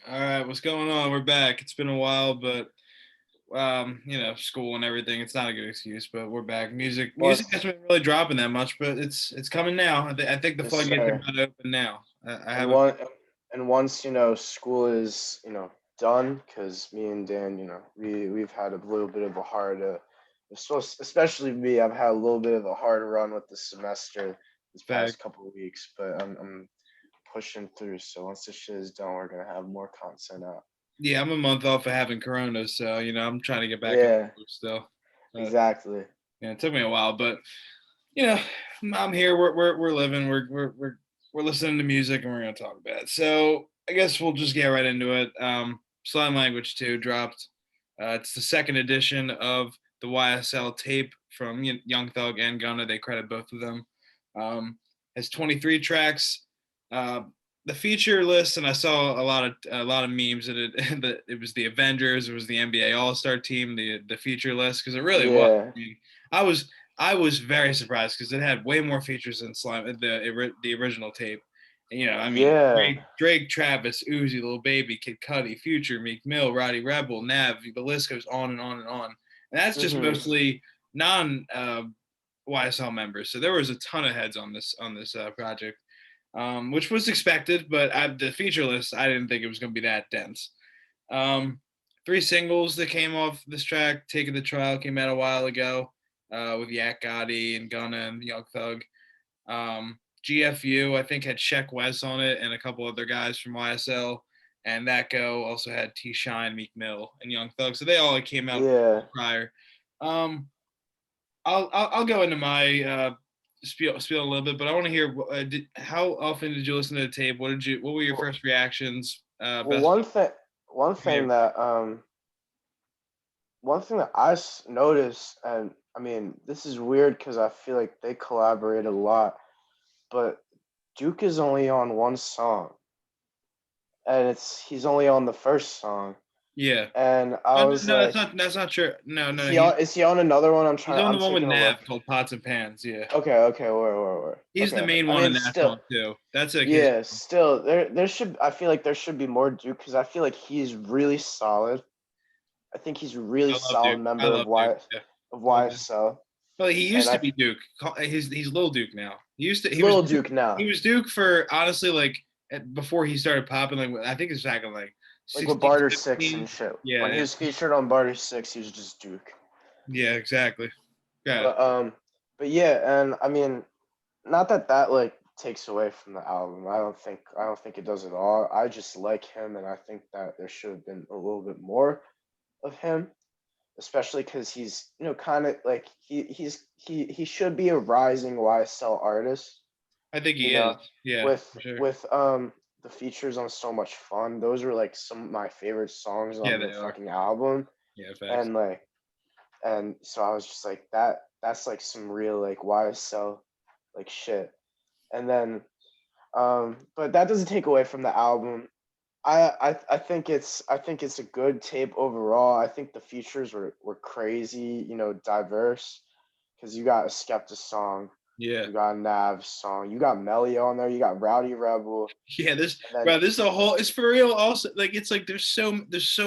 All right, what's going on? We're back. It's been a while, but school and everything. It's not a good excuse, but we're back. Music Once, hasn't been really dropping that much, but it's coming now. I think the yes, floodgates are sir. about to open now. I And have a one, and once school is done, because me and Dan, we've had a little bit of a hard, especially me. I've had a little bit of a hard run with the semester this fact. past couple of weeks, but I'm pushing through. So once this shit is done, we're gonna have more content out. Yeah, I'm a month off of having Corona, so I'm trying to get back in Yeah, still. Uh, exactly. yeah, it took me a while, but you know, I'm here. We're living. We're listening to music, and we're gonna talk about it. So I guess we'll just get right into it. Slang Language 2 dropped. It's the second edition of the YSL tape from Young Thug and Gunna. They credit both of them. Has 23 tracks. Uh, the feature list, and I saw a lot of memes that it was the Avengers, it was the NBA All Star Team, the feature list because it really was. Yeah. I mean, I was I was very surprised because it had way more features than Slime the original tape. And, I mean, Yeah. Drake, Travis, Uzi, Lil Baby, Kid Cudi, Future, Meek Mill, Roddy Rebel, Nav. The list goes on and on and on. And that's just Mhm. mostly non YSL members. So there was a ton of heads on this project, which was expected. But the feature list, I didn't think it was going to be that dense. Um, Three singles that came off this track. Taking the Trial came out a while ago with Yak Gotti and Gunna and Young Thug. GFU, I think, had Sheck West on it and a couple other guys from YSL. And That Go also had T Shine, Meek Mill, and Young Thug. So they all came out Yeah. prior. Um, I'll go into my spiel a little bit, but I want to hear how often did you listen to the tape? What were your Well, first reactions? well, Best one thing that noticed, and I mean, this is weird because I feel like they collaborate a lot, but Duke is only on one song, and he's only on the first song, Yeah. and I No, was no, that's like, not true. No, no, no. is he on another one? He's on I'm the one with taking a Nav look. called Pots and Pans. Yeah. Okay, where. He's the Okay, main I one mean, in that still, song too. That's like his. yeah, still, I feel like there should be more Duke because I feel like he's really solid. I think he's a really I love solid Duke. I member love Duke. Yeah. of I love Duke. YSL, Well, he and used to I be Duke. He's Lil Duke now. He was Lil Duke he now, was Duke for honestly like before he started popping. Like I think it's back in like like with 16, Barter Six 17. and shit. Yeah, When he yeah, was featured on Barter Six, he was just Duke. yeah, exactly. Got it. But but yeah, and I mean, not that like takes away from the album. I don't think it does at all. I just like him, and I think that there should have been a little bit more of him, especially because he's kind of like he should be a rising YSL artist. I think You he know, is. Yeah, with for sure. the features on So Much Fun. Those were like some of my favorite songs Yeah, on the they are. fucking album, Yeah, facts. and so I was just like that's like some real like YSL like shit. And then but that doesn't take away from the album. I think it's a good tape overall. I think the features were crazy, diverse, because you got a Skepta song, Yeah. you got a Nav song, you got Melly on there, you got Rowdy Rebel, Yeah, and then bro, this is a whole. It's for real. Also, like, it's like there's so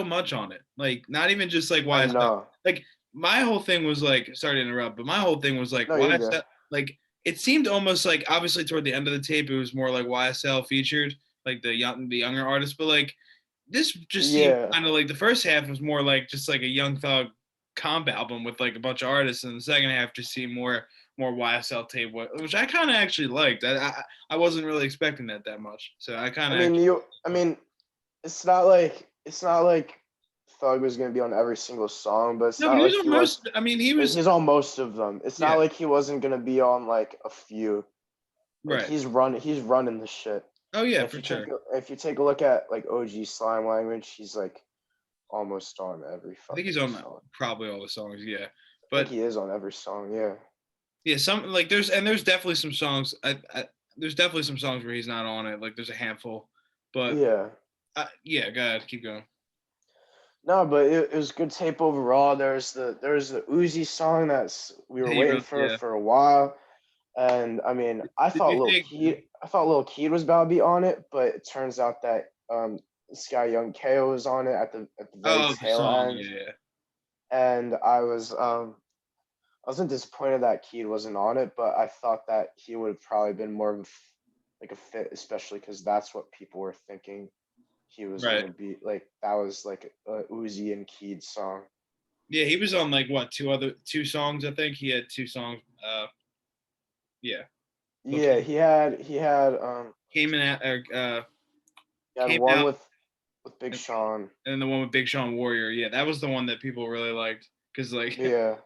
much on it. Like, not even just like I YSL. know. Like, my whole thing was like, sorry to interrupt, but my whole thing was like No, you're good. YSL. Like, it seemed almost like obviously toward the end of the tape, it was more like YSL featured, like the younger artists. But like, this just seemed Yeah, kind of like the first half was more like just like a Young Thug comp album with like a bunch of artists, and the second half just seemed more YSL tape, which I kind of actually liked. I wasn't really expecting that much, so I kind of actually. I mean, it's not like Thug was gonna be on every single song, but it's No, but not he was like on he was. most. I mean, he Like was. he's on most of them. It's not Yeah, like he wasn't gonna be on like a few. Like right. he's running the shit. Oh And yeah, for sure. if you take a look at like OG Slime Language, he's like almost on every I think he's fucking on song. probably all the songs. Yeah, I think but he is on every song. Yeah. yeah, some like there's definitely some songs. There's definitely some songs where he's not on it. Like there's a handful, but Yeah. yeah, go ahead, keep going. No, but it was good tape overall. There's the Uzi song that's we were waiting Yeah. for a while. And I mean, Did you think? I thought Lil Keed was about to be on it, but it turns out that this guy Young Ko was on it at the very Oh, the tail song, end, yeah. and I wasn't disappointed that Keed wasn't on it, but I thought that he would have probably been more of a like a fit, especially because that's what people were thinking he was Right. gonna be. Like that was like a Uzi and Keed song. Yeah, he was on like what two songs, I think. He had two songs. Yeah. Well, Yeah, came in at he had came one out with Big and Sean. then the one with Big Sean Warrior. Yeah, that was the one that people really liked because like Yeah.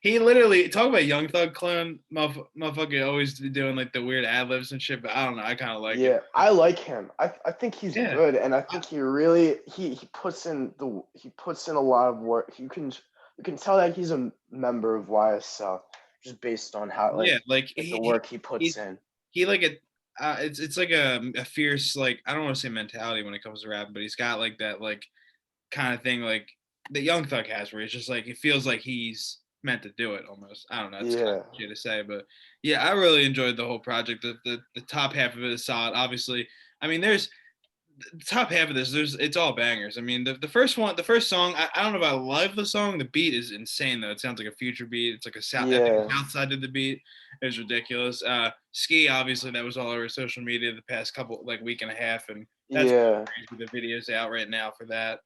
he literally talk about Young Thug clone motherfucker always doing like the weird ad libs and shit. But I don't know, I kind of like it. Yeah, I like him. I think he's Yeah, good, and I think he really he puts in a lot of work. You can tell that he's a member of YSL just based on how yeah, like like the work he he puts in. he like a it's like a fierce like I don't want to say mentality when it comes to rap, but he's got like that like kind of thing like that Young Thug has, where it's just like it feels like he's meant to do it almost. I don't know, it's kind Yeah, of shit to say, but yeah, I really enjoyed the whole project. The top half of it is solid. Obviously, I mean, there's the top half of this. There's it's all bangers. I mean, the first one, the first song. I don't know if I love the song. The beat is insane though. It sounds like a future beat. It's like a south. I think yeah, the outside of the beat is ridiculous. Ski obviously that was all over social media the past couple like week and a half, and that's yeah, crazy. The video's out right now for that.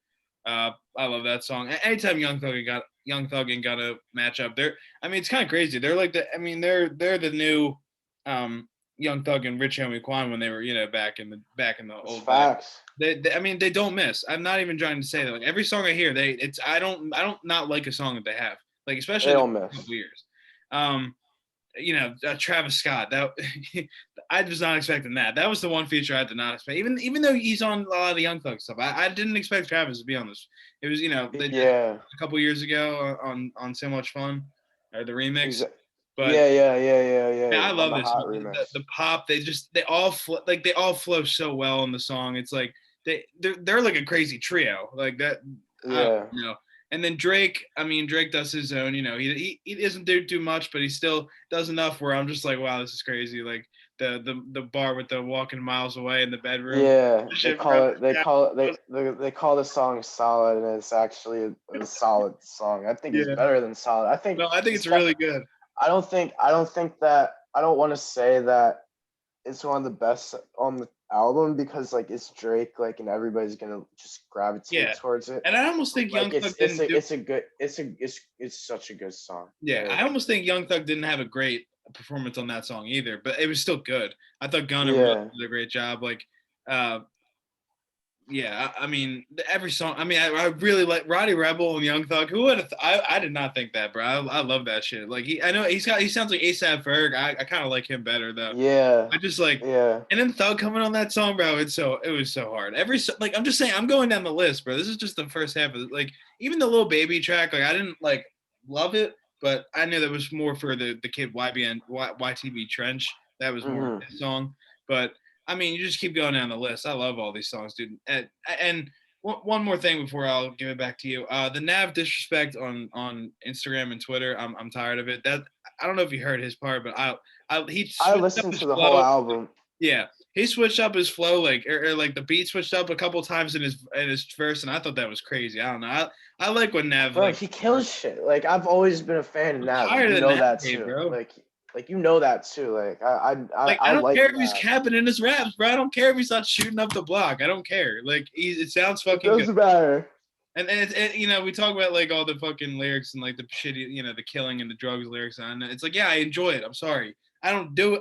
I love that song. Anytime Young Thug and got a matchup, they're I mean it's kind of crazy. They're like the I mean they're the new Young Thug and Rich Homie Quan when they were back in the it's old days. facts. I mean they don't miss. I'm not even trying to say that. Like every song I hear, I don't not like a song that they have. Like They especially in don't the miss. couple years. Um, Travis Scott. That I was not expecting that. That was the one feature I did not expect. Even though he's on a lot of the Young Thug stuff, I didn't expect Travis to be on this. It was they did Yeah, a couple years ago on So Much Fun, or the remix. But yeah. yeah, I On love the this. hot remix. The pop, they all they all flow so well in the song. It's like they're like a crazy trio like that. I don't Yeah. know. And then Drake, I mean, Drake does his own. He doesn't do too much, but he still does enough where I'm just like, wow, this is crazy. Like the bar with the walking miles away in the bedroom. Yeah, Shit, bro. Yeah, they call the song solid, and it's actually a solid song. I think it's yeah. better than solid. I think No, I think it's it's really definitely. good. I don't think that I don't want to say that it's one of the best on the album because like it's Drake, like, and everybody's gonna just gravitate Yeah, towards it. and I almost think Young Like Thug didn't do. it's a good it's such a good song. Yeah, Like I almost think Young Thug didn't have a great performance on that song either, but it was still good. I thought Gunna really yeah, did a great job. Like, uh, yeah, I mean, every song. I mean, I really like Roddy Rebel and Young Thug. Who would have? I did not think that, bro. I love that shit. Like I know he sounds like ASAP Ferg. I kind of like him better though. yeah, I just like, yeah. and then Thug coming on that song, bro. It was so hard. Like I'm just saying, I'm going down the list, bro. This is just the first half of it. Like even the little baby track, like I didn't like love it, but I knew that was more for the kid YTB Trench. That was more Hmm. his song, but I mean, you just keep going down the list. I love all these songs, dude. And one more thing before I'll give it back to you. The Nav disrespect on Instagram and Twitter. I'm tired of it. That I don't know if you heard his part, but he I switched up listened his to the whole flow. album. Yeah, he switched up his flow, like or like the beat switched up a couple times in his verse, and I thought that was crazy. I don't know. I like when Nav Bro, like. he kills shit. Like I've always been a fan of I'm Nav. tired You of know Nav, that game, too. bro. Like you know that too. Like Like I I don't like care if he's Nav. capping in his raps, bro. I don't care if he's not shooting up the block. I don't care. Like it sounds It fucking good. doesn't matter. And we talk about like all the fucking lyrics and like the shitty, the killing and the drugs lyrics, and it's like, yeah, I enjoy it. I'm sorry, I don't do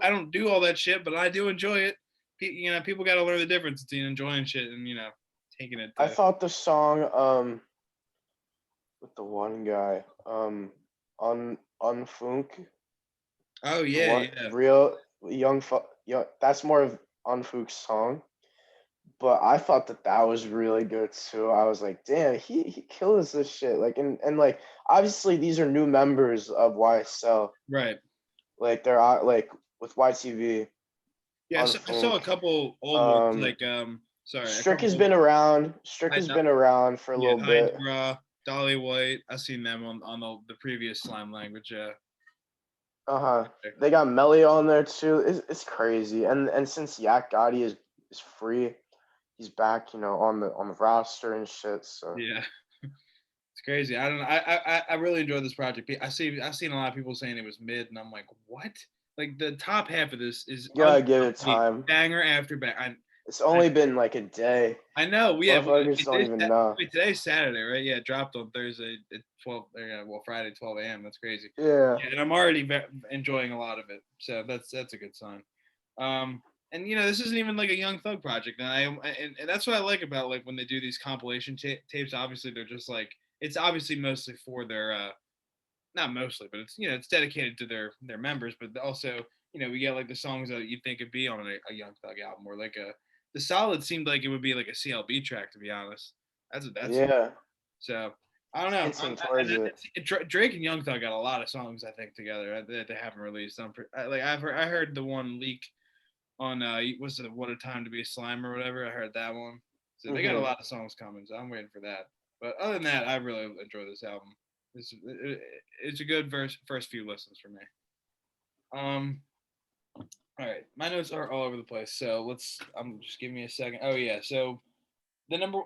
all that shit, but I do enjoy it. People got to learn the difference between enjoying shit and taking it I to. thought the song with the one guy Unfunk, Oh the yeah, one yeah, real young, that's more of Unfunk's song. But I thought that that was really good too. I was like, damn, he kills this shit. Like and like obviously these are new members of YSL. right. Like they're out like with YTV, Yeah, so I saw Unfunk. a couple old ones like sorry, a Strick couple has old been around. Strick High, has been around for a yeah, little Heinz bit. Bra, Dolly White. I seen them on the previous slime language. Yeah. Uh-huh. They got Melly on there too. It's crazy. And since Yak Gotti is free, he's back, on the roster and shit. So Yeah. It's crazy. I don't know. I really enjoyed this project. I've seen a lot of people saying it was mid, and I'm like, what? Like the top half of this is you gotta give it time. banger after banger. It's only been like a day. I know. Yeah, Motherfuckers don't even know. today's Saturday, right? Yeah, it dropped on Thursday at 12. Well, Friday 12 a.m. That's crazy. Yeah. Yeah, and I'm already enjoying a lot of it. So that's a good sign. And this isn't even like a Young Thug project, and that's what I like about like when they do these compilation tapes. Obviously, they're just like it's obviously mostly for their not mostly, but it's dedicated to their members. But also, we get like the songs that you think would be on a Young Thug album, or like the Solid seemed like it would be like a CLB track, to be honest. That's what that's. Yeah. So I don't know. Hinting towards it. Drake and Young Thug got a lot of songs I think together that they haven't released. I heard the one leak on what's it, What a Time to Be a Slime or whatever. I heard that one. So they got a lot of songs coming, so I'm waiting for that. But other than that, I really enjoy this album. It's a good first few listens for me. All right, my notes are all over the place, so just give me a second. Oh yeah, so the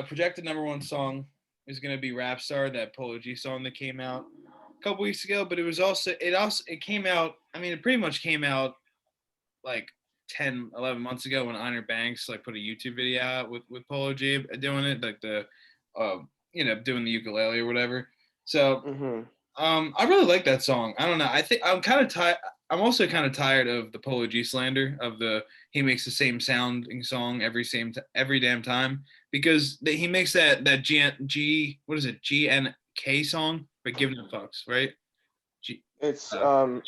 projected number one song is gonna be "RapStar," that Polo G song that came out a couple weeks ago. But it came out. I mean, it pretty much came out like 10, 11 months ago when Honor Banks like put a YouTube video out with Polo G doing it, like the doing the ukulele or whatever. So I really like that song. I don't know. I think I'm kind of tired. I'm also kind of tired of the Polo G slander of he makes the same sounding song every damn time because he makes that G what is it GNK song but giving no fucks, right? It's GNF.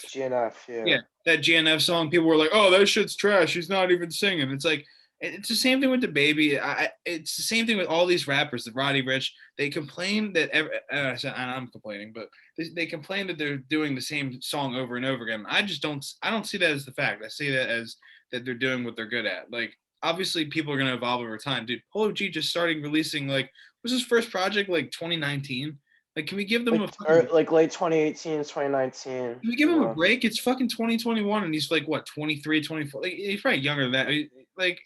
GNF, yeah. Yeah, that GNF song. People were like, "Oh, that shit's trash. He's not even singing." It's like it's the same thing with the baby. It's the same thing with all these rappers. The Roddy Rich, they complain that I'm complaining, but they complain that they're doing the same song over and over again. I don't see that as the fact. I see that as that they're doing what they're good at. Like obviously, people are gonna evolve over time, dude. Polo G just starting releasing was his first project like 2019. Like, can we give them like late 2018, 2019? Can we give him a break? It's fucking 2021, and he's like what 23, 24. Like he's probably younger than that. He's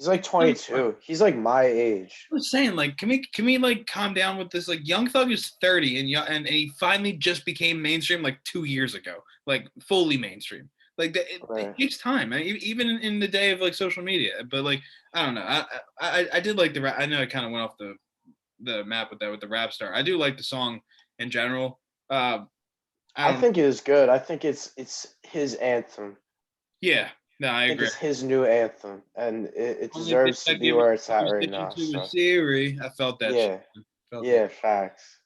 like 22. He's like my age. I was saying, like, can we like calm down with this? Like, Young Thug is 30, and he finally just became mainstream like 2 years ago, like fully mainstream. Like it takes time, even in the day of like social media. But like, I don't know. I did like I know I kind of went off the map with the RapStar. I do like the song in general. I think it is good. I think it's his anthem. Yeah, no, I agree. It's his new anthem, and it deserves to be where it's at right now. So. Siri, I felt that. Yeah, that. Facts.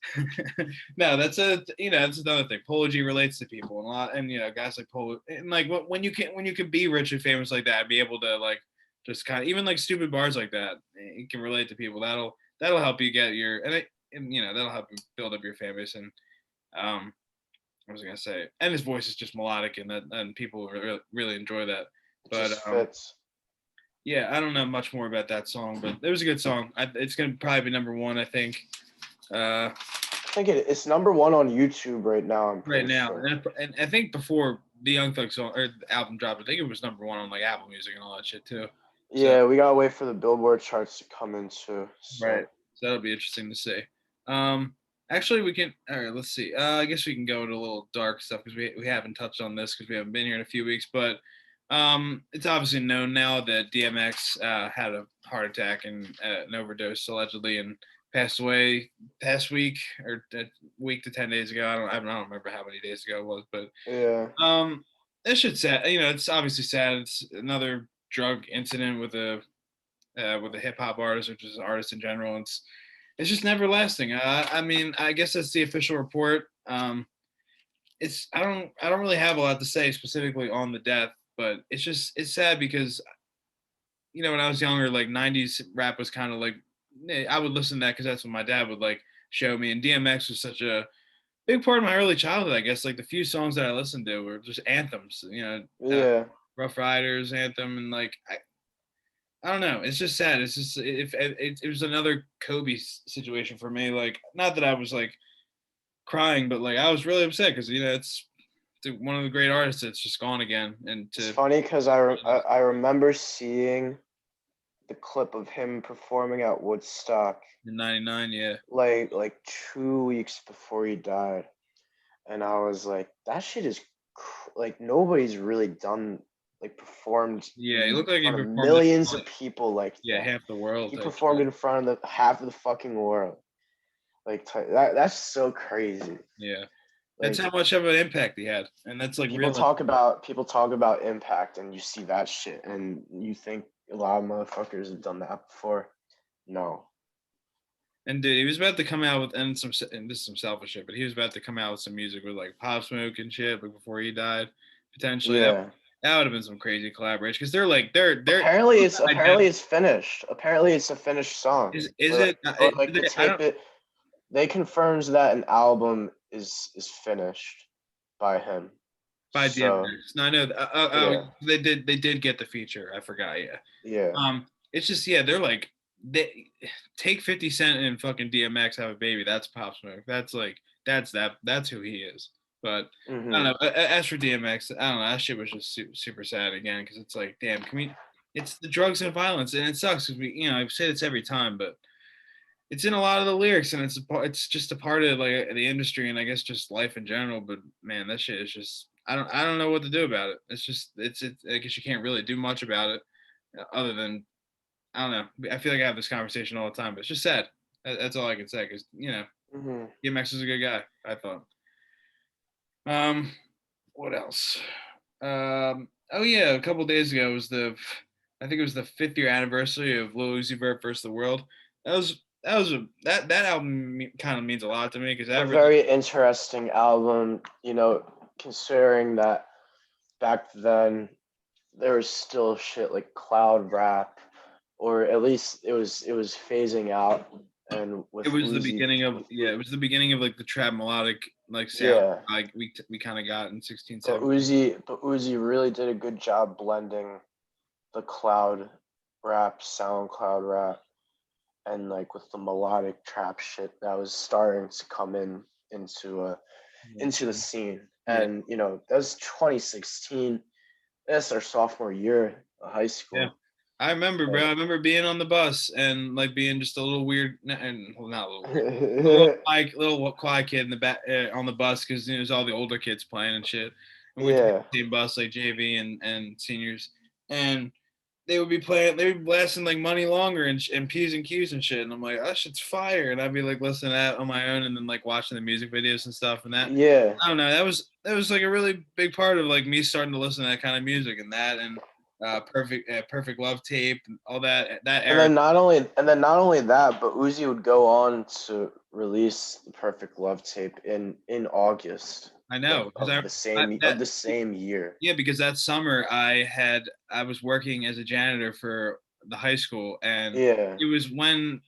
No, that's another thing. Polo G relates to people and a lot, and guys like Polo, and like when you can be rich and famous like that, be able to like just kind of even like stupid bars like that, you can relate to people. That'll help you get your that'll help you build up your fan base and I was gonna say, and his voice is just melodic, and people really enjoy that. But yeah, I don't know much more about that song, but it was a good song. It's gonna probably be number one, I think. I think it's number one on YouTube right now. Sure. And I think before the Young Thug song or the album dropped, I think it was number one on like Apple Music and all that shit too. Yeah, we gotta wait for the Billboard charts to come in too. So. Right. So that'll be interesting to see. Actually, we can. All right, let's see. I guess we can go into a little dark stuff because we haven't touched on this because we haven't been here in a few weeks. But it's obviously known now that DMX had a heart attack and an overdose allegedly and passed away past week or a week to 10 days ago. I don't remember how many days ago it was, but yeah. That shit's sad. It's obviously sad. It's another drug incident with a hip hop artist or just an artist in general. It's just never lasting. I mean, I guess that's the official report. I don't really have a lot to say specifically on the death, but it's sad because when I was younger, like 90s rap was kind of like I would listen to that because that's what my dad would like show me, and DMX was such a big part of my early childhood. I guess like the few songs that I listened to were just anthems. Rough Riders anthem, and like I don't know. It's just sad. It's just if it was another Kobe situation for me. Like, not that I was like crying, but like I was really upset because it's one of the great artists that's just gone again. And it's funny because I remember seeing the clip of him performing at Woodstock In '99, yeah. like 2 weeks before he died, and I was like, that shit is like nobody's really done like performed Yeah, he in looked like he front of performed it millions for, of like, people like yeah, that. half the world He type performed shit. in front of the half of the fucking world. Like that's so crazy. Yeah. That's Like how much of an impact he had. And that's like people real. talk about people talk about impact, and you see that shit, and you think a lot of motherfuckers have done that before. No. And dude, he was about to come out with and this is some selfish shit, but he was about to come out with some music with like Pop Smoke and shit, like before he died. Potentially Yeah. that would have been some crazy collaboration because they're Apparently it's finished. Apparently it's a finished song. is Or like it, or like the I tape don't it they confirms that an album is finished by him. by So DMX. No, I know. yeah. They did get the feature. I forgot. Yeah. Yeah. It's just yeah, they're like they take 50 Cent and fucking DMX have a baby. That's Pop Smoke. That's like that's who he is. But I don't Mhm. know. As for DMX, I don't know. That shit was just super sad again because it's like, damn, can we? It's the drugs and violence, and it sucks because I say this every time, but it's in a lot of the lyrics, and it's just a part of like the industry, and I guess just life in general. But man, that shit is just I don't know what to do about it. It's just it's I guess you can't really do much about it other than I don't know. I feel like I have this conversation all the time, but it's just sad. That's all I can say because Mhm. DMX is a good guy. I thought. Um, what else? Oh yeah, a couple days ago was I think it was the 5th year anniversary of Lil Uzi Vert versus the World. That album kind of means a lot to me because A that really very interesting album, considering that back then there was still shit like cloud rap, or at least it was phasing out, and with it was the Uzi beginning of with yeah it was the beginning of like the trap melodic like sound yeah, like we kind of got in 16 but 17. Uzi really did a good job blending the cloud rap, sound cloud rap, and like with the melodic trap shit that was starting to come into the scene. Yeah. And that was 2016. That's our sophomore year of high Yeah. school. I remember, bro. Like I remember being on the bus and like being just a little weird, and well, not a little weird, a little quiet kid in the back on the bus because it was all the older kids playing and shit. And we took yeah, the same bus like JV and seniors, and they would be playing, they would be blasting like Money Longer and P's and Q's and shit. And I'm like, that shit's fire. And I'd be like listening to that on my own and then like watching the music videos and stuff. And that yeah. I don't know, that was like a really big part of like me starting to listen to that kind of music and that and perfect love tape and all that And era. then not only that, but Uzi would go on to release the Perfect Love tape in August I of, know because of the same of that the same year. yeah, because that summer I was working as a janitor for the high school, and Yeah. it was when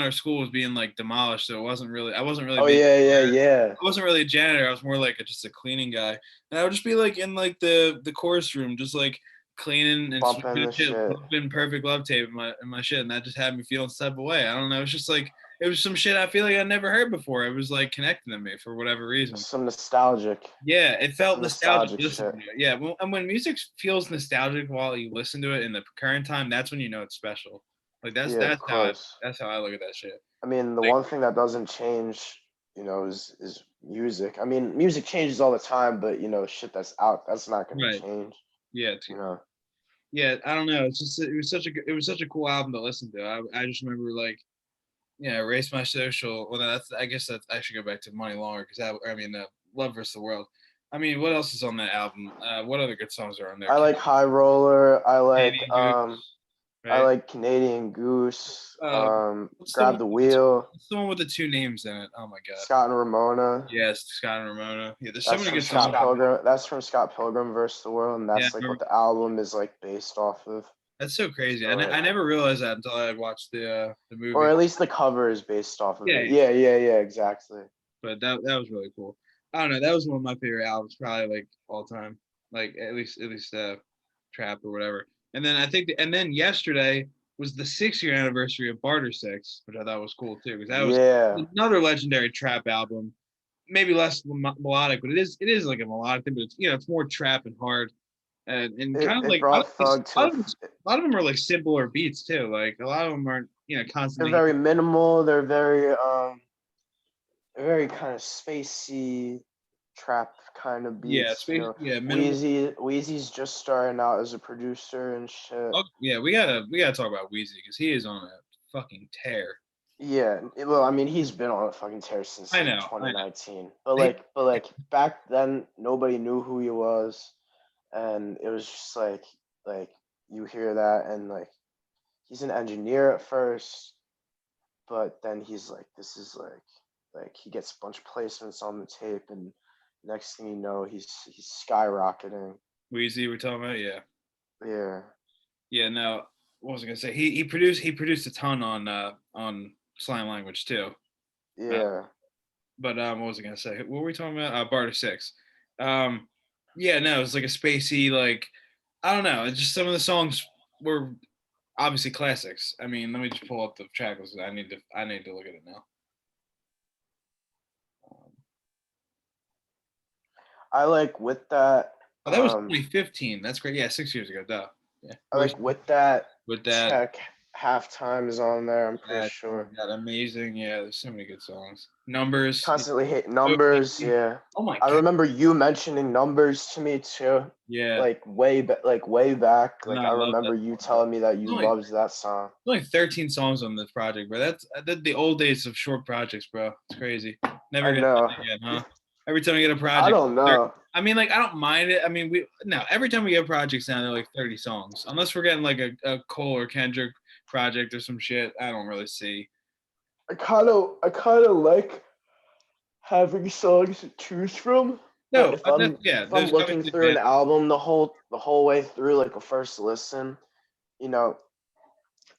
our school was being like demolished, so I wasn't really Oh being yeah, yeah, yeah. I wasn't really a janitor. I was more like just a cleaning guy, and I would just be like in like the chorus room, just like cleaning and Bumping sweeping the and shit, shit. pumping Perfect Love tape in my shit, and that just had me feeling some type of way. I don't know. It's just like it was some shit I feel like I never heard before. It was like connecting to me for whatever reason. Some nostalgic, Yeah, it felt some nostalgic nostalgic listening shit. to it. Yeah, and when music feels nostalgic while you listen to it in the current time, that's when you know it's special. Like that's Yeah, of that's how I course. that's how I look at that shit. I mean, the Like one thing that doesn't change, is music. I mean, music changes all the time, but shit that's out, that's not gonna right, change. yeah, You know. yeah. I don't know. It's just it was such a cool album to listen to. I just remember like erase my social. Well, that's I guess that I should go back to Money Longer because I mean Love vs the World. I mean, what else is on that album? What other good songs are on there? I like High Roller. Canadian Goose, I right? like Canadian Goose. Uh, what's the one Grab the with the two, Wheel. what's the one with the two names in it? Oh my god. Scott and Ramona. Yes, Scott and Ramona. Yeah, there's so That's many from good songs. Scott Pilgrim. That's from Scott Pilgrim versus the World, and Yeah, that's like what the album is like based off of. that's so crazy. So I like, never realized that until I watched the or movie. at least the cover is based off of Yeah, it. yeah, Yeah, yeah, yeah, exactly. but that was really cool. I don't know. That was one of my favorite albums, probably like all time. Like at least trap or whatever. And then and then yesterday was the 6 year anniversary of Barter Six, which I thought was cool too, because that was Yeah. another legendary trap album. Maybe less melodic, but it is like a melodic thing, but it's it's more trap and hard. and kind of It like brought Thug to a lot of them are like simpler beats too. Like a lot of them aren't they're constantly. very minimal. They're very kind of spacey trap kind of Yeah, beats. You space. know, Yeah, minimal. Wheezy's just starting out as a producer and shit. Oh, yeah, we gotta talk about Weezy because he is on a fucking tear. Yeah, well, I mean, he's been on a fucking tear since I like know, I know. 2019. But He- like back then, nobody knew who he was, and it was just like you hear that, and like he's an engineer at first, but then he's like, this is like he gets a bunch of placements on the tape, and next thing you know, he's skyrocketing. Weezy, we're talking about, yeah, Yeah, yeah. No, what was I gonna say? He produced a ton on Slang Language too. Uh, yeah. but what was I gonna say? What were we talking about? Barter Six. Um, yeah, no, it's like a spacey, like I don't know. It's just some of the songs were obviously classics. I mean, let me just pull up the track list. I need to look at it now. I like with that. Oh, that was 2015. That's great. Yeah, 6 years ago. Duh. Yeah. I like with that. With that. Check halftime is on there. I'm pretty That, sure. that amazing. Yeah, there's so many good songs. Numbers. Constantly hit numbers. Yeah. Oh my I god. remember you mentioning numbers to me too. Yeah. Like way back. No, Like I I love that remember you song, bro. telling me that you There's only, loved that song. there's only 13 songs on this project, bro. That's the old days of short projects, bro. It's crazy. Never I gonna know. happen again, huh? Every time we get a I project, don't know. I mean, like I don't mind it. I mean, every time we get projects now, they're like 30 songs. Unless we're getting like a Cole or Kendrick project or some shit, I don't really see. I kind of like having songs to choose from. But No, yeah, if I'm there's looking obviously through an advantage. album the whole way through, like a first listen, you know,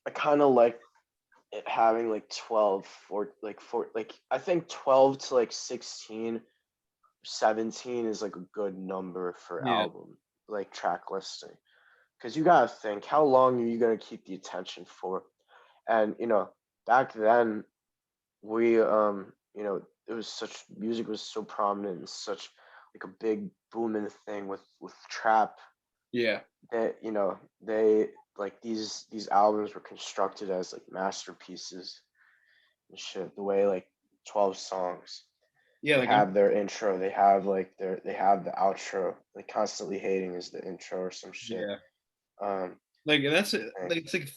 I kind of like it having like 12 for like I think 12 to like 16, 17 is like a good number for Yeah, album like track listing, because you gotta think, how long are you gonna keep the attention for? And back then, we it was such music was so prominent and such like a big booming thing with trap, yeah, that they like these albums were constructed as like masterpieces and shit. The way like 12 songs, yeah. they Like I'm, have their intro, they have like they have the outro. Like Constantly Hating is the intro or some shit. yeah. Um, Like that's it. and Like it's like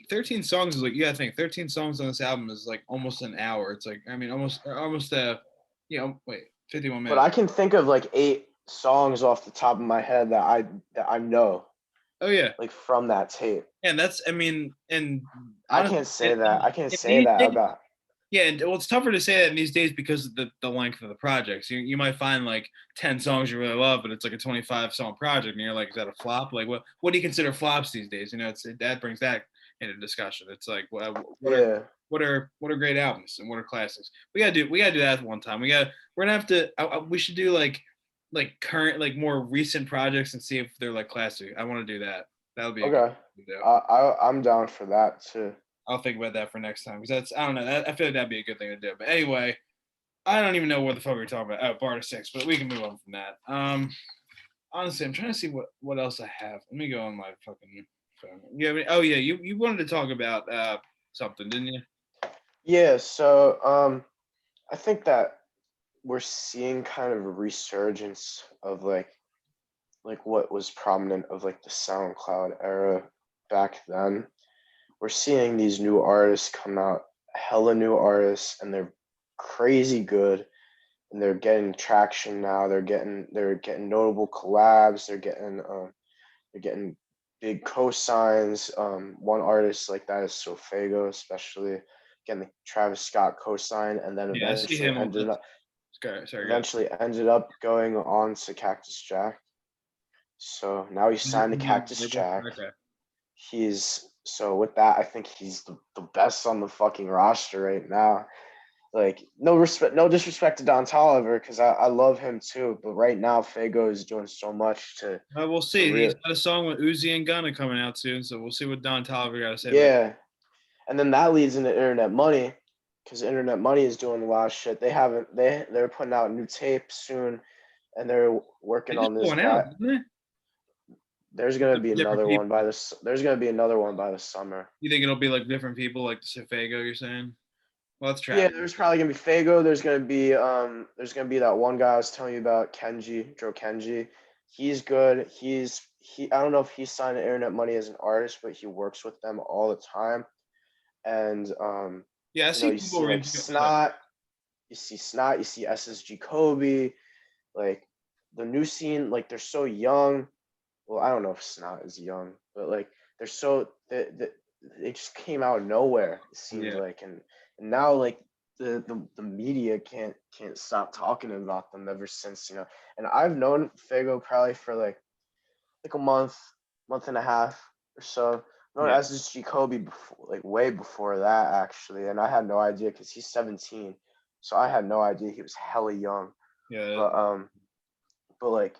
13 songs is like yeah. I think 13 songs on this album is like almost an hour. It's like I mean almost wait 51 but minutes. I can think of like 8 songs off the top of my head that I know Oh yeah, like from that tape. and that's I mean and I honestly, can't say that. I can't in say these that days, about. yeah, and well, it's tougher to say that in these days because of the length of the projects. You might find like 10 songs you really love, but it's like a 25 song project, and you're like, is that a flop? Like, what do you consider flops these days? That brings that into discussion. It's like, Yeah. what are great albums and what are classics? We gotta do that one time. We're gonna have to. We should do like current like more recent projects and see if they're like classic. I want to do that. That'll be a good Okay. thing to do. I'm down for that too. I'll think about that for next time because that's I don't know. I feel like that'd be a good thing to do. But anyway, I don't even know what the fuck we're talking about. Oh, Barter Six, but we can move on from that. Honestly, I'm trying to see what else I have. Let me go on my fucking phone. Oh yeah, you wanted to talk about something, didn't you? Yeah, so I think that we're seeing kind of a resurgence of like what was prominent of like the SoundCloud era back then. We're seeing these new artists come out, hella new artists, and they're crazy good, and they're getting traction now. They're getting notable collabs. They're getting big cosigns. One artist like that is Sofago, especially getting the Travis Scott cosign, and then Yeah, I see him. Sorry, go. eventually ended up going on to Cactus Jack. So now he's signed to Cactus Jack. Okay. With that, I think he's the best on the fucking roster right now. Like no disrespect to Don Toliver, because I love him too. But right now, Fago is doing so much to We'll to see. He's real. got a song with Uzi and Gunna coming out soon, so we'll see what Don Toliver got to say about. Yeah, and then that leads into Internet Money, because Internet Money is doing a lot of shit. They're putting out new tape soon, and they're They working just on this going out, guy. didn't There's gonna be Different another one people. by this. There's gonna be another one by the summer. You think it'll be like different people, like the Fago you're saying? Well, that's Yeah, Travis. there's probably gonna be Fago. There's gonna be that one guy I was telling you about, Kenji, Joe Kenji. He's good. He I don't know if he's signed to Internet Money as an artist, but he works with them all the time. And Yeah, I see you people see like reaching out. Snot, you see SSG Kobe, like the new scene, like they're so young. Well, I don't know if Snot is young, but like they're so they just came out of nowhere. It seems Yeah, like, and now like the media can't stop talking about them ever since. And I've known Fago probably for like a month and a half or so. I've known yeah, SSG Kobe before, like way before that actually, and I had no idea because he's 17, so I had no idea he was hella young. yeah. But like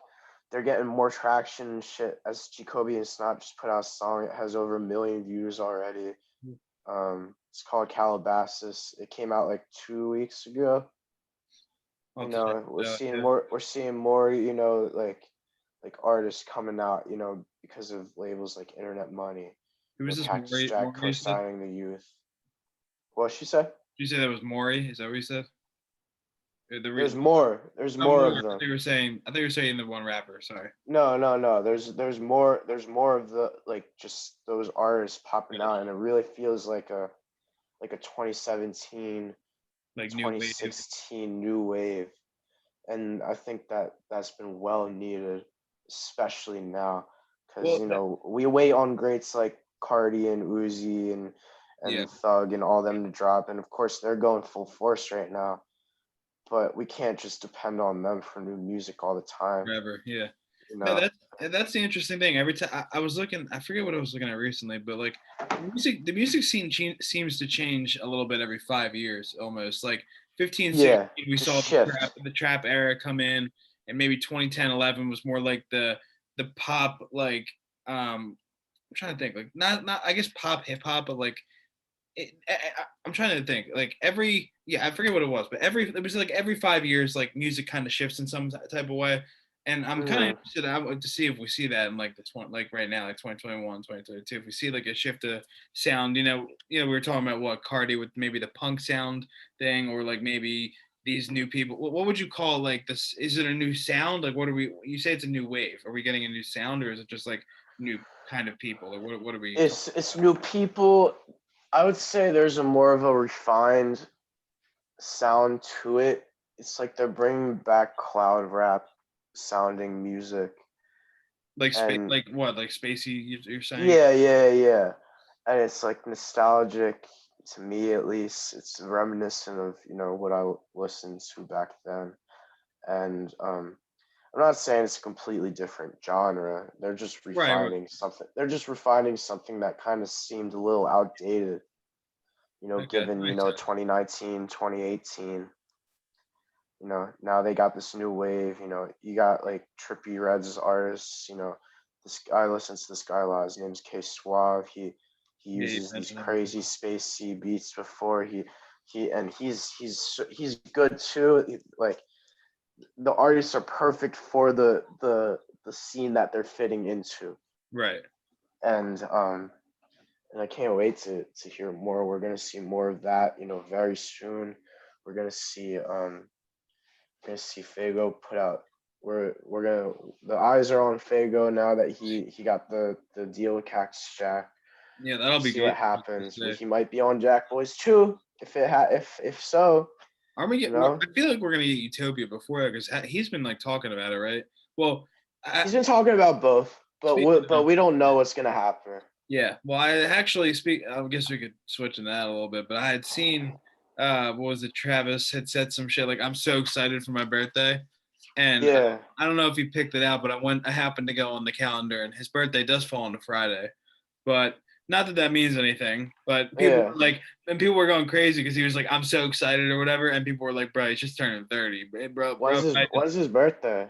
they're getting more traction and shit. As Jacoby and Snot just put out a song, it has over 1 million views already. It's called Calabasas. It came out like 2 weeks ago. I'll have to check We're it out. seeing Yeah. more. We're seeing more. Like artists coming out. Because of labels like Internet Money. Who was this Cactus Maury? Jack Maury you said? co-signing the youth. What she said? Did you say that was Maury? Is that what you said? There's more. There's Oh, more more. of them. I thought you were saying the one rapper. Sorry. No, no, no. There's more. There's more of the like just those artists popping out, and it really feels like a 2017, Like new wave. 2016 new wave, and I think that's been well needed, especially now, because Well, we wait on greats like Cardi and Uzi yeah, and Thug and all them to drop, and of course they're going full force right now, but we can't just depend on them for new music all the time, forever. Yeah. you No, know. that's the interesting thing. Every time I was looking, I forget what I was looking at recently, but like the music scene seems to change a little bit every 5 years, almost. Like 15, Yeah, 16, we just saw shift. the trap era come in, and maybe 2010, 11 was more like the pop, like I'm trying to think, like not I guess pop hip hop, but like I'm trying to think, like I forget what it was, but it was like every 5 years, like music kind of shifts in some type of way. And I'm kind of Hmm. interested to see if we see that in like like right now, like 2021, 2022, if we see like a shift of sound. We were talking about what Cardi with maybe the punk sound thing, or like maybe these new people. What would you call like this? Is it a new sound? Like, what are we? You say it's a new wave. Are we getting a new sound, or is it just like new kind of people? Or what are we talking? It's new people. I would say there's a more of a refined sound to it. It's like they're bringing back cloud rap sounding music, Like space, and like what? Like spacey? You're saying? yeah, yeah, yeah, and it's like nostalgic to me at least. It's reminiscent of what I listened to back then, and I'm not saying it's a completely different genre. They're just Right, right. refining something. They're just refining something that kind of seemed a little outdated, Okay, that given, makes sense. 2019, 2018. Now they got this new wave. You got like Trippy Red's artists. This I listen to this guy a lot. His name's K Suave. He Yeah, you uses these mentioned that before. crazy spacey beats before he's good too. Like the artists are perfect for the scene that they're fitting into, Right. and I can't wait to hear more. We're gonna see more of that, very soon. We're gonna see Fago put out. We're gonna The eyes are on Fago now that he got the deal with Cactus Jack. Yeah, that'll be See what good. happens. He might be on Jack Boys too. If so, Are we you get? know. I feel like we're gonna get Utopia before that because he's been like talking about it, right? Well, I, He's been talking about both, but speaking of, we don't know what's gonna happen. yeah. Well, I actually speak. I guess we could switch in that a little bit, but I had seen, what was it? Travis had said some shit like, "I'm so excited for my birthday," and Yeah, I don't know if he picked it out, but I happened to go on the calendar, and his birthday does fall on a Friday. But not that that means anything. But people yeah. were like, and people were going crazy because he was like, "I'm so excited" or whatever, and people were like, "Bro, he's just turning 30, bro." When's his birthday?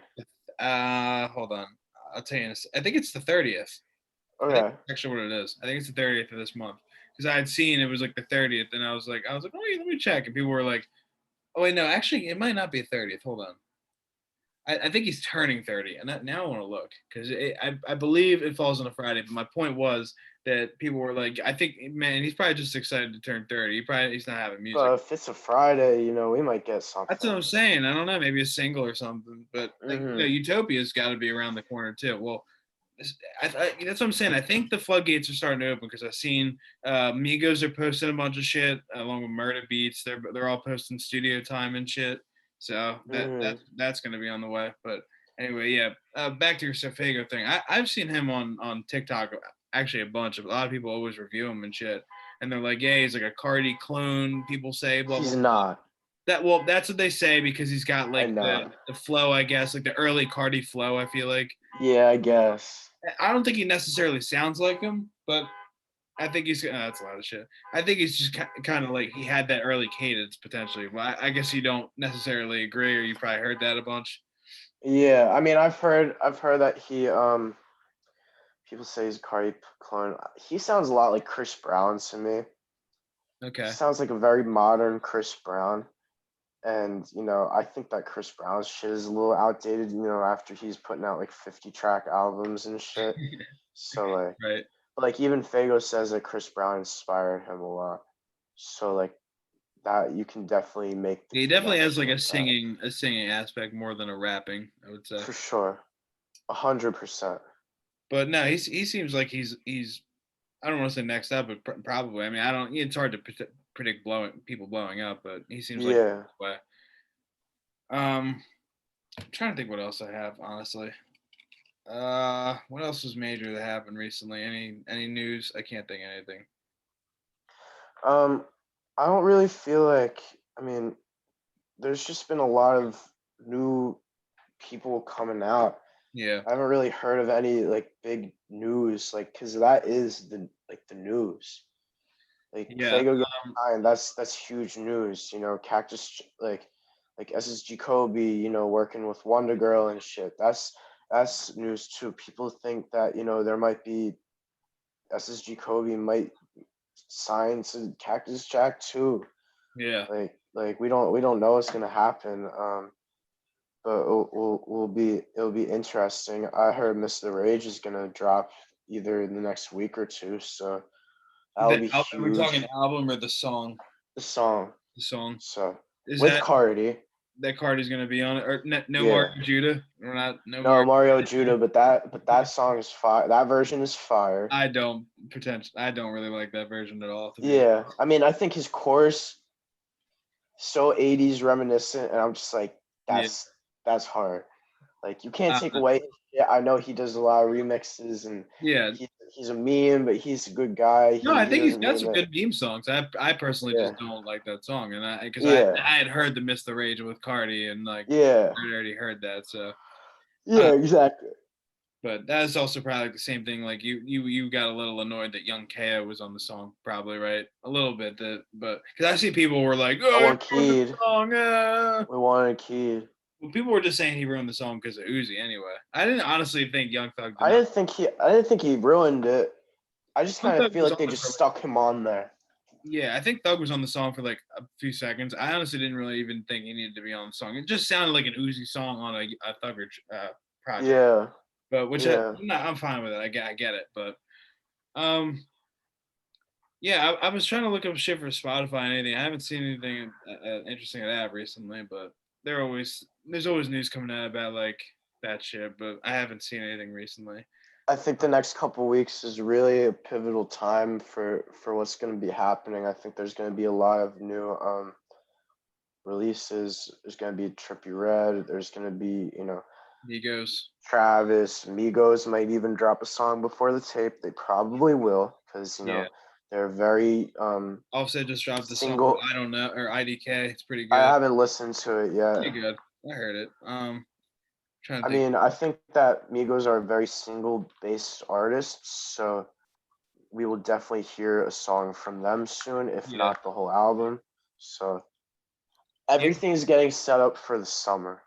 Hold on, I'll tell you. I think it's the 30th. I think Okay. that's actually what it is. I think it's the 30th of this month because I had seen it was like the 30th, and I was like, oh, wait, let me check, and people were like, oh wait, no, actually, it might not be the 30th. Hold on. I think he's turning 30, and now I want to look because I believe it falls on a Friday. But my point was that people were like, I think, man, he's probably just excited to turn 30. He's not having music. But if it's a Friday, we might get That's what I'm something. saying. I don't know, maybe a single or something. But like, Utopia's got to be around the corner too. Well, that's what I'm saying. I think the floodgates are starting to open because I've seen Migos are posting a bunch of shit along with Murder Beats. They're all posting studio time and shit. So that's going to be on the way. But anyway, yeah. Back to your Sofago thing. I've seen him on TikTok actually a bunch. A lot of people always review him and shit, and they're like, "Yeah, he's like a Cardi clone." People say, "Blah blah." He's not. That's what they say because he's got like the flow, I guess, like the early Cardi flow. I feel like. Yeah, I guess. I don't think he necessarily sounds like him, but I think he's that's a lot of shit. I think he's just kind of like he had that early cadence potentially. Well, I guess you don't necessarily agree, or you probably heard that a bunch. Yeah, I mean, I've heard that he people say he's a Cardi clone. He sounds a lot like Chris Brown to me. Okay. He sounds like a very modern Chris Brown. And, I think that Chris Brown's shit is a little outdated, after he's putting out like 50-track albums and shit. So right. Like even Fago says that Chris Brown inspired him a lot. So like that you can definitely make the He definitely has like a connection with singing aspect more than a rapping, I would say. that. For sure. 100%. But no, he seems like he's I don't want to say next up, but probably. I mean, I don't. It's hard to predict people blowing up, but he seems like Yeah. this way. I'm trying to think what else I have, honestly. What else was major that happened recently? Any news? I can't think of anything. I don't really feel like, I mean, there's just been a lot of new people coming out. Yeah. I haven't really heard of any like big news, like, cause that is the news. Like Yeah. Fago getting signed, that's huge news. Cactus like SSG Kobe, working with Wonder Girl and shit. That's news too. People think that there might be SSG Kobe might sign to Cactus Jack too. Yeah. Like we don't know what's gonna happen. But it'll be interesting. I heard Mr. Rage is gonna drop either in the next week or two, so that'll be huge. We're talking album or the song? The song. The song. So Is with Cardi. That Cardi's gonna be on it, or no Yeah. Mario Judah? We're not No Mario Judah, but that song is fire. That version is fire. I don't really like that version at all. Yeah, I mean, I think his chorus so 80s reminiscent, and I'm just like, that's hard. Like you can't take away. Yeah, I know he does a lot of remixes, and yeah, he's a meme, but he's a good guy. No, I think he's got some good meme songs. I personally just don't like that song, and I had heard the Miss the Rage with Cardi, and like I already heard that, so exactly. But that's also probably the same thing. Like you got a little annoyed that Young Ko was on the song, probably, right? A little bit, but because I see people were like, "Oh, I want Kid. Song, We wanted Kid." Well, people were just saying he ruined the song because of Uzi. Anyway, I didn't honestly think Young Thug. I didn't think he ruined it. I just kind of feel like they just stuck him on there. Yeah, I think Thug was on the song for like a few seconds. I honestly didn't really even think he needed to be on the song. It just sounded like an Uzi song on a Thugger project. Yeah. But I'm fine with it. I get it. But yeah, I was trying to look up shit for Spotify and anything. I haven't seen anything interesting of that recently, but there's always news coming out about like that shit, but I haven't seen anything recently. I think the next couple of weeks is really a pivotal time for what's going to be happening. I think there's going to be a lot of new releases. There's going to be Trippie Redd. There's going to be, Migos. Travis. Migos might even drop a song before the tape. They probably will because, they're very Offset just dropped the song, I don't know, or IDK. It's pretty good. I haven't listened to it yet. Pretty good. I heard it. I think that Migos are very single-based artists, so we will definitely hear a song from them soon, if not the whole album. So everything's getting set up for the summer.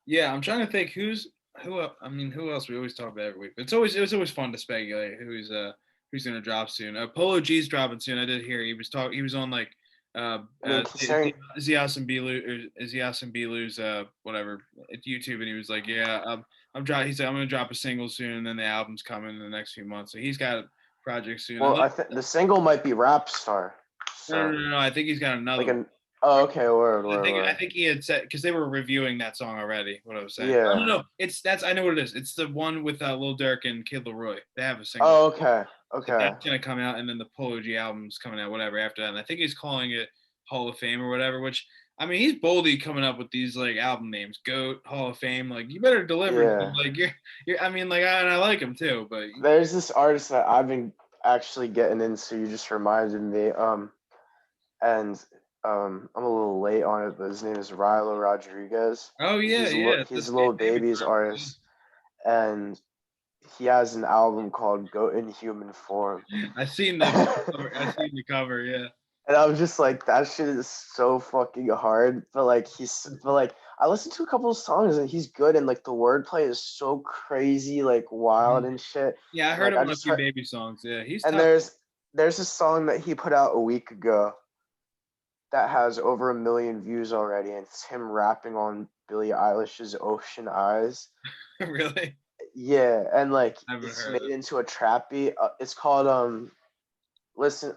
Yeah, I'm trying to think who else we always talk about every week. It was always fun to speculate who's gonna drop soon. Polo G's dropping soon. I did hear he was on like I mean, considering Zias and Belu's whatever at YouTube, and he was like, yeah, he said I'm gonna drop a single soon, and then the album's coming in the next few months. So he's got a project soon. well, I think the single might be RapStar. So No. I think he's got another like one. oh, okay, I think he had said because they were reviewing that song already. What I was saying. Yeah. No. I know what it is. It's the one with Lil Durk and Kid Laroi. They have a single. Oh, okay. So that's gonna come out, and then the Polo G album's coming out, whatever after that. And I think he's calling it Hall of Fame or whatever. Which I mean, he's boldly coming up with these like album names: GOAT, Hall of Fame. Like you better deliver. Yeah. Like you're. I mean, like I like him too, but There's this artist that I've been actually getting into. You just reminded me. And I'm a little late on it, but his name is Rilo Rodriguez. oh yeah, He's that's a little David's baby's artist. artist, and he has an album called "Goat in Human Form." I seen the cover. Yeah. And I'm just like, that shit is so fucking hard. But like I listened to a couple of songs and he's good, and like the wordplay is so crazy, like wild and shit. Yeah, I heard him on a few baby songs. Yeah, he's and tough. there's a song that he put out a week ago that has over 1 million views already, and it's him rapping on Billie Eilish's "Ocean Eyes." Really? Yeah, and like it's made into a trap beat. It's called listen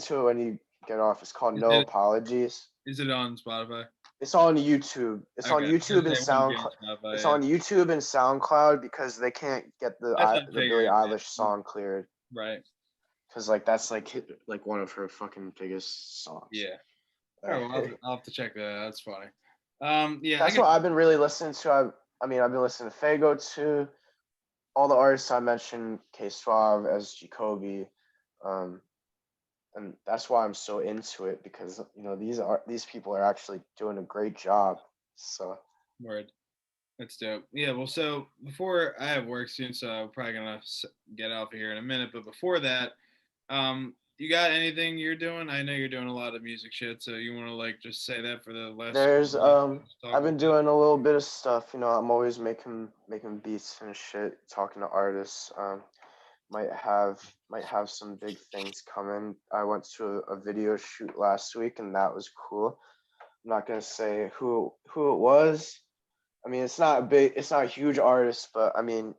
to it when you get off. It's called No Apologies. Is it on Spotify? It's on YouTube. It's on YouTube and SoundCloud. It's on YouTube and SoundCloud because they can't get the Billie Eilish song cleared. Right. Because like that's like one of her fucking biggest songs. Yeah. Oh, I'll have to check that out. That's funny. Yeah. That's what I've been really listening to. I've been listening to Fago too. All the artists I mentioned, K Suave, as Jacoby, and that's why I'm so into it, because these people are actually doing a great job. So word. That's dope. Yeah. Well, so before I have work soon, so I'm probably gonna get off of here in a minute. But before that, you got anything you're doing? I know you're doing a lot of music shit, so you want to like just say that for the last. I've been doing a little bit of stuff. I'm always making beats and shit, talking to artists. Might have some big things coming. I went to a video shoot last week, and that was cool. I'm not gonna say who it was. I mean, it's not a huge artist, but I mean,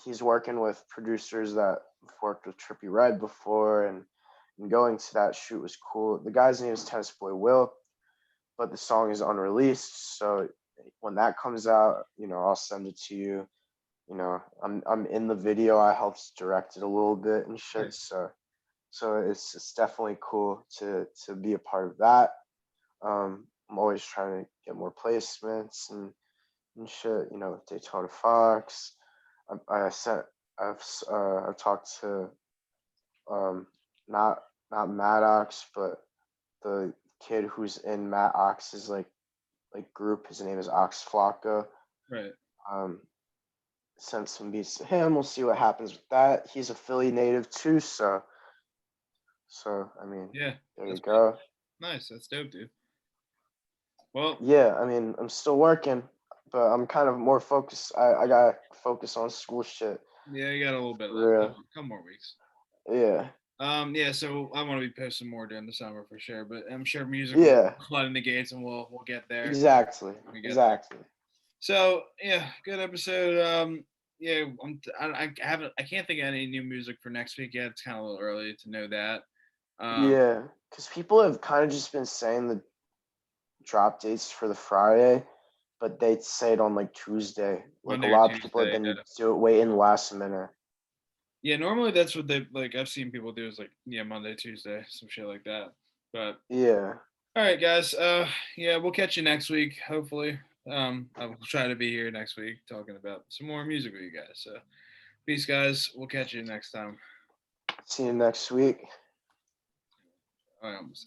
he's working with producers that have worked with Trippie Redd before, and going to that shoot was cool. The guy's name is Tennis Boy Will, but the song is unreleased. So when that comes out, I'll send it to you. I'm in the video. I helped direct it a little bit and shit. Nice. So it's definitely cool to be a part of that. I'm always trying to get more placements and shit. Daytona Fox. I've talked to not Maddox, but the kid who's in Matt Ox's like group. His name is Ox Flocka. Right. Sent some beats to him. We'll see what happens with that. He's a Philly native too, so I mean, yeah, there you go. Nice, that's dope, dude. Well, yeah, I mean, I'm still working, but I'm kind of more focused. I gotta focus on school shit. Yeah, you got a little bit left. A couple more weeks. Yeah. Yeah, so I want to be posting more during the summer for sure, but I'm sure music will flood in the gates, and we'll get there. Exactly. Exactly. There. So yeah, good episode. Yeah, I can't think of any new music for next week yet. It's kind of a little early to know that. Yeah, because people have kind of just been saying the drop dates for the Friday, but they'd say it on like Tuesday. Like a lot of people have been waiting last minute. Yeah, normally that's what they like. I've seen people do is like Monday, Tuesday, some shit like that. But yeah. All right, guys. Yeah, we'll catch you next week. Hopefully, I will try to be here next week talking about some more music with you guys. So, peace, guys. We'll catch you next time. See you next week. I almost.